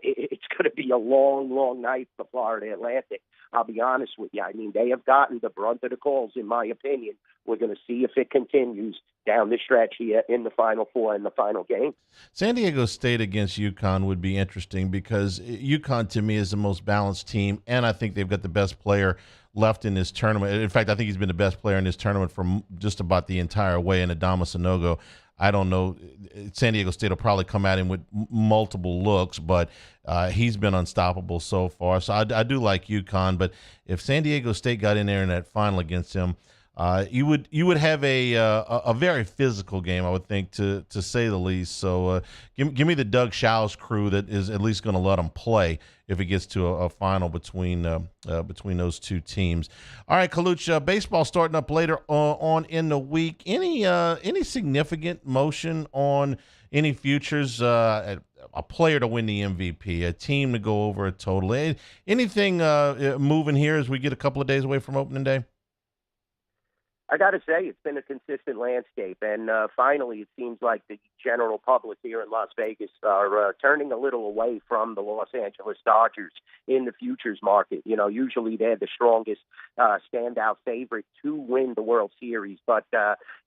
it's going to be a long night for Florida Atlantic. I'll be honest with you. I mean, they have gotten the brunt of the calls, in my opinion. We're going to see if it continues down the stretch here in the Final Four and the final game. San Diego State against UConn would be interesting because UConn, to me, is the most balanced team, and I think they've got the best player left in this tournament. In fact, I think he's been the best player in this tournament for just about the entire way, in Adama Sanogo. I don't know. San Diego State will probably come at him with multiple looks, but he's been unstoppable so far. So I do like UConn, but if San Diego State got in there in that final against him, you would have a very physical game, I would think, to say the least. So give me the Doug Schau's crew that is at least going to let them play if it gets to a final between those two teams. All right, Kaluch, baseball starting up later on in the week. Any significant motion on any futures? A player to win the MVP, a team to go over a total. Anything moving here as we get a couple of days away from opening day? I got to say, it's been a consistent landscape, and finally, it seems like the general public here in Las Vegas are turning a little away from the Los Angeles Dodgers in the futures market. Usually they're the strongest standout favorite to win the World Series, but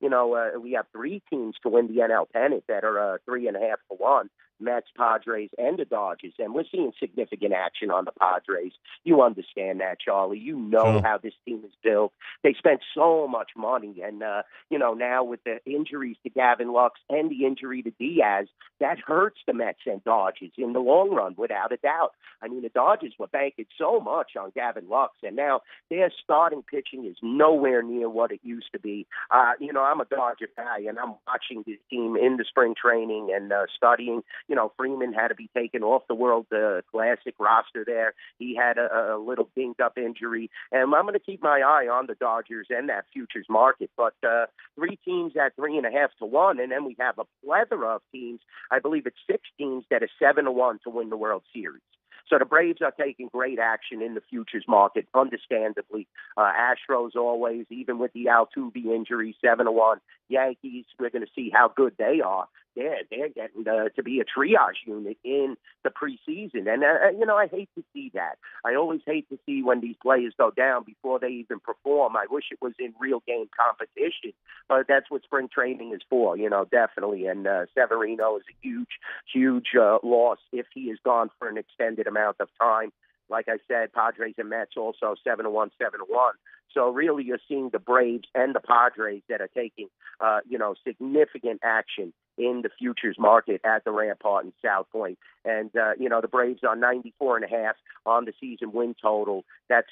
we have three teams to win the NL pennant that are 3.5 to 1. Mets, Padres, and the Dodgers, and we're seeing significant action on the Padres. You understand that, Charlie. You know Sure. how this team is built. They spent so much money, and, now with the injuries to Gavin Lux and the injury to Diaz, that hurts the Mets and Dodgers in the long run, without a doubt. I mean, the Dodgers were banking so much on Gavin Lux, and now their starting pitching is nowhere near what it used to be. I'm a Dodger guy, and I'm watching this team in the spring training and studying. Freeman had to be taken off the World Classic roster there. He had a little dinged-up injury. And I'm going to keep my eye on the Dodgers and that futures market. But three teams at 3.5 to 1, and then we have a plethora of teams. I believe it's 6 teams that are 7 to 1 to win the World Series. So the Braves are taking great action in the futures market, understandably. Astros always, even with the Altuve injury, 7 to 1. Yankees, we're going to see how good they are. They're getting to be a triage unit in the preseason. And, I hate to see that. I always hate to see when these players go down before they even perform. I wish it was in real game competition, but that's what spring training is for, definitely. And Severino is a huge loss if he is gone for an extended amount of time. Like I said, Padres and Mets also 7 to 1, 7 to 1. So really, you're seeing the Braves and the Padres that are taking, significant action in the futures market at the Rampart in South Point. And, the Braves are 94.5 on the season win total. That's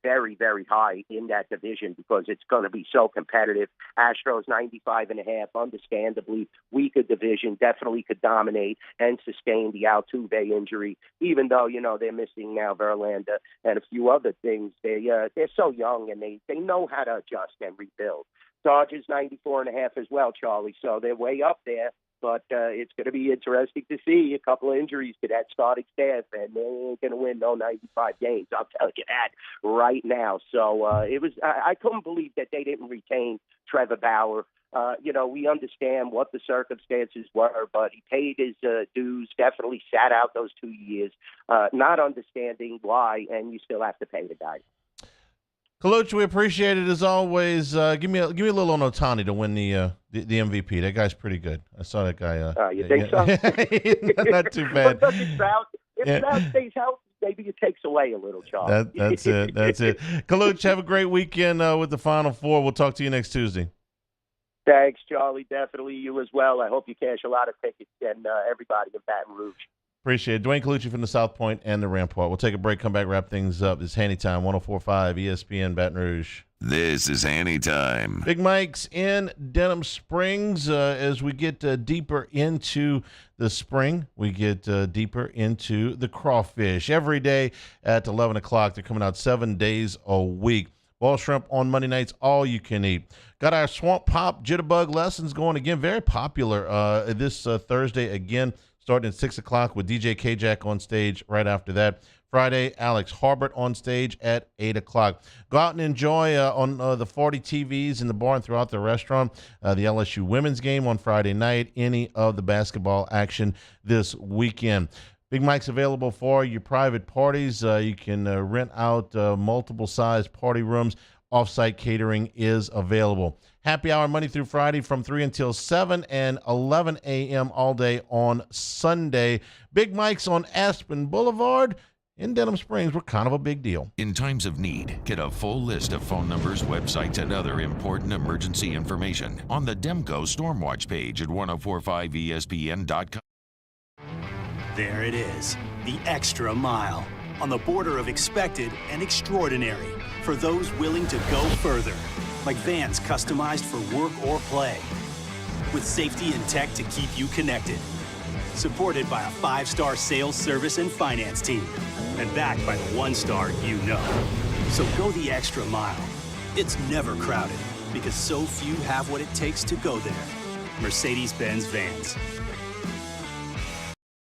very, very high in that division because it's going to be so competitive. Astros 95.5, understandably weaker division, definitely could dominate and sustain the Altuve injury, even though, they're missing now Verlander and a few other things. They're so young and they know how to adjust and rebuild. Dodgers 94.5 as well, Charlie. So they're way up there, but it's going to be interesting to see a couple of injuries to that starting staff, and they ain't going to win no 95 games. I'll tell you that right now. So I couldn't believe that they didn't retain Trevor Bauer. We understand what the circumstances were, but he paid his dues, definitely sat out those 2 years, not understanding why, and you still have to pay the guy. Colucci, we appreciate it as always. Give me a little on Ohtani to win the MVP. That guy's pretty good. I saw that guy. You think so? Not too bad. But if Stroud stays healthy, maybe it takes away a little, Charles. That's it. Colucci, have a great weekend with the Final Four. We'll talk to you next Tuesday. Thanks, Charlie. Definitely you as well. I hope you cash a lot of tickets and everybody in Baton Rouge. Appreciate it. Dwayne Colucci from the South Point and the Rampart. We'll take a break, come back, wrap things up. It's Hanny Time, 104.5 ESPN Baton Rouge. This is Hanny Time. Big Mike's in Denham Springs. As we get deeper into the spring, we get deeper into the crawfish. Every day at 11 o'clock, they're coming out 7 days a week. Ball shrimp on Monday nights, all you can eat. Got our Swamp Pop Jitterbug lessons going again. Very popular this Thursday again, starting at 6 o'clock with DJ K-Jack on stage right after that. Friday, Alex Harbert on stage at 8 o'clock. Go out and enjoy on the 40 TVs in the bar and throughout the restaurant the LSU women's game on Friday night, any of the basketball action this weekend. Big Mike's available for your private parties. You can rent out multiple size party rooms. Off-site catering is available. Happy hour Monday through Friday from 3 until 7 and 11 a.m. all day on Sunday. Big Mike's on Aspen Boulevard in Denham Springs. We're kind of a big deal. In times of need, get a full list of phone numbers, websites, and other important emergency information on the Demco Stormwatch page at 1045ESPN.com. There it is, the extra mile, on the border of expected and extraordinary, for those willing to go further, like vans customized for work or play, with safety and tech to keep you connected, supported by a 5-star sales, service, and finance team, and backed by the 1-star you know. So go the extra mile. It's never crowded, because so few have what it takes to go there. Mercedes-Benz Vans.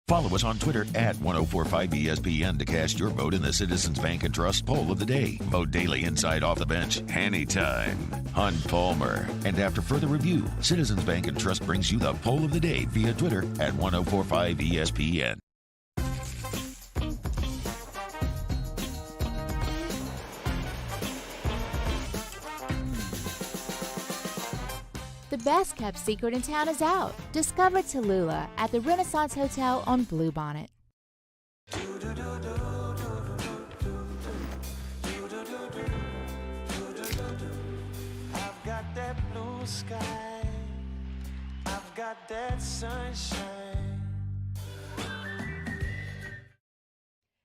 Follow us on Twitter at 1045ESPN to cast your vote in the Citizens Bank and Trust Poll of the Day. Vote daily inside Off the Bench, Hanny Time, Hunt Palmer. And after further review, Citizens Bank and Trust brings you the Poll of the Day via Twitter at 1045ESPN. The best kept secret in town is out. Discover Tallulah at the Renaissance Hotel on Bluebonnet. I've got that blue sky. I've got that sunshine.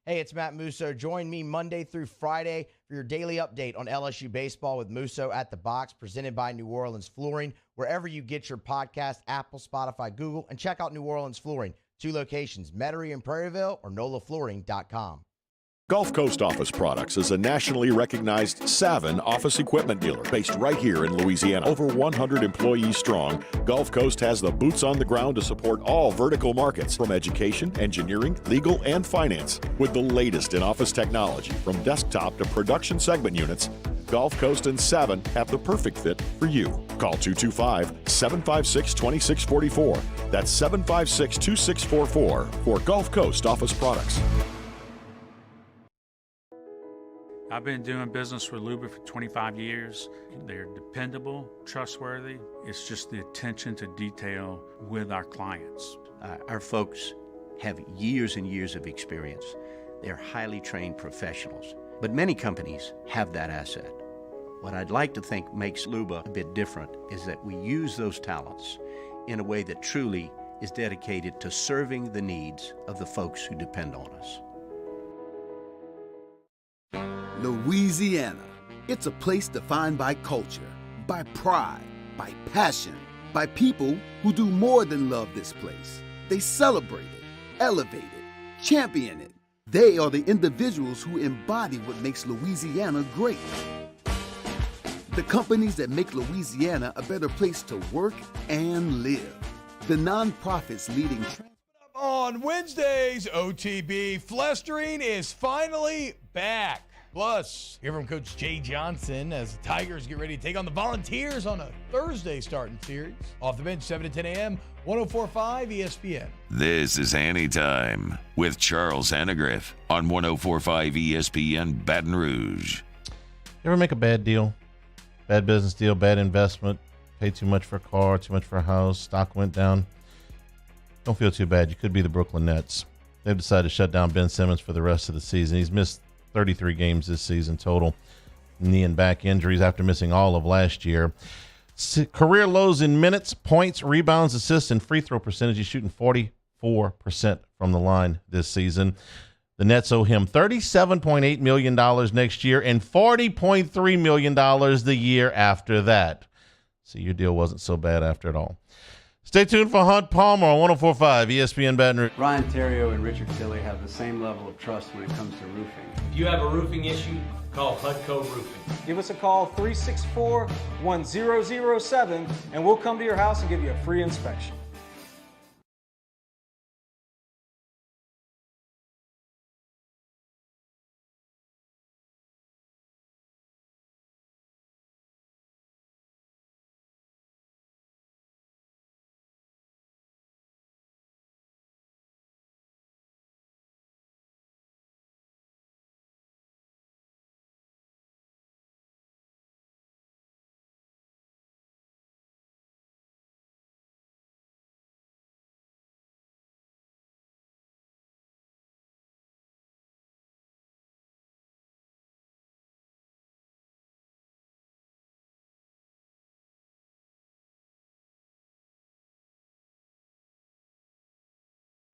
Hey, it's Matt Musso. Join me Monday through Friday for your daily update on LSU baseball with Musso at the Box, presented by New Orleans Flooring. Wherever you get your podcast, Apple, Spotify, Google, and check out New Orleans Flooring. 2 locations, Metairie and Prairieville, or NOLAFlooring.com. Gulf Coast Office Products is a nationally recognized Savin office equipment dealer based right here in Louisiana. Over 100 employees strong, Gulf Coast has the boots on the ground to support all vertical markets, from education, engineering, legal, and finance. With the latest in office technology, from desktop to production segment units, Gulf Coast and Savin have the perfect fit for you. Call 225-756-2644. That's 756-2644 for Gulf Coast Office Products. I've been doing business with Luba for 25 years. They're dependable, trustworthy. It's just the attention to detail with our clients. Our folks have years and years of experience. They're highly trained professionals. But many companies have that asset. What I'd like to think makes Luba a bit different is that we use those talents in a way that truly is dedicated to serving the needs of the folks who depend on us. Louisiana. It's a place defined by culture, by pride, by passion, by people who do more than love this place. They celebrate it, elevate it, champion it. They are the individuals who embody what makes Louisiana great. The companies that make Louisiana a better place to work and live. The nonprofits leading On Wednesdays, OTB Flestering is finally back. Plus, hear from Coach Jay Johnson as the Tigers get ready to take on the Volunteers on a Thursday starting series. Off the bench, 7 to 10 a.m., 104.5 ESPN. This is Hanny Time with Charles Hannegriff on 104.5 ESPN Baton Rouge. You ever make a bad deal? Bad business deal, bad investment, paid too much for a car, too much for a house, stock went down. Don't feel too bad. You could be the Brooklyn Nets. They've decided to shut down Ben Simmons for the rest of the season. He's missed 33 games this season total. Knee and back injuries after missing all of last year. Career lows in minutes, points, rebounds, assists, and free throw percentage. He's shooting 44% from the line this season. The Nets owe him $37.8 million next year and $40.3 million the year after that. See, your deal wasn't so bad after it all. Stay tuned for Hunt Palmer on 104.5 ESPN Baton Rouge. Ryan Terrio and Richard Tilley have the same level of trust when it comes to roofing. If you have a roofing issue, call Hudco Roofing. Give us a call, 364-1007, and we'll come to your house and give you a free inspection.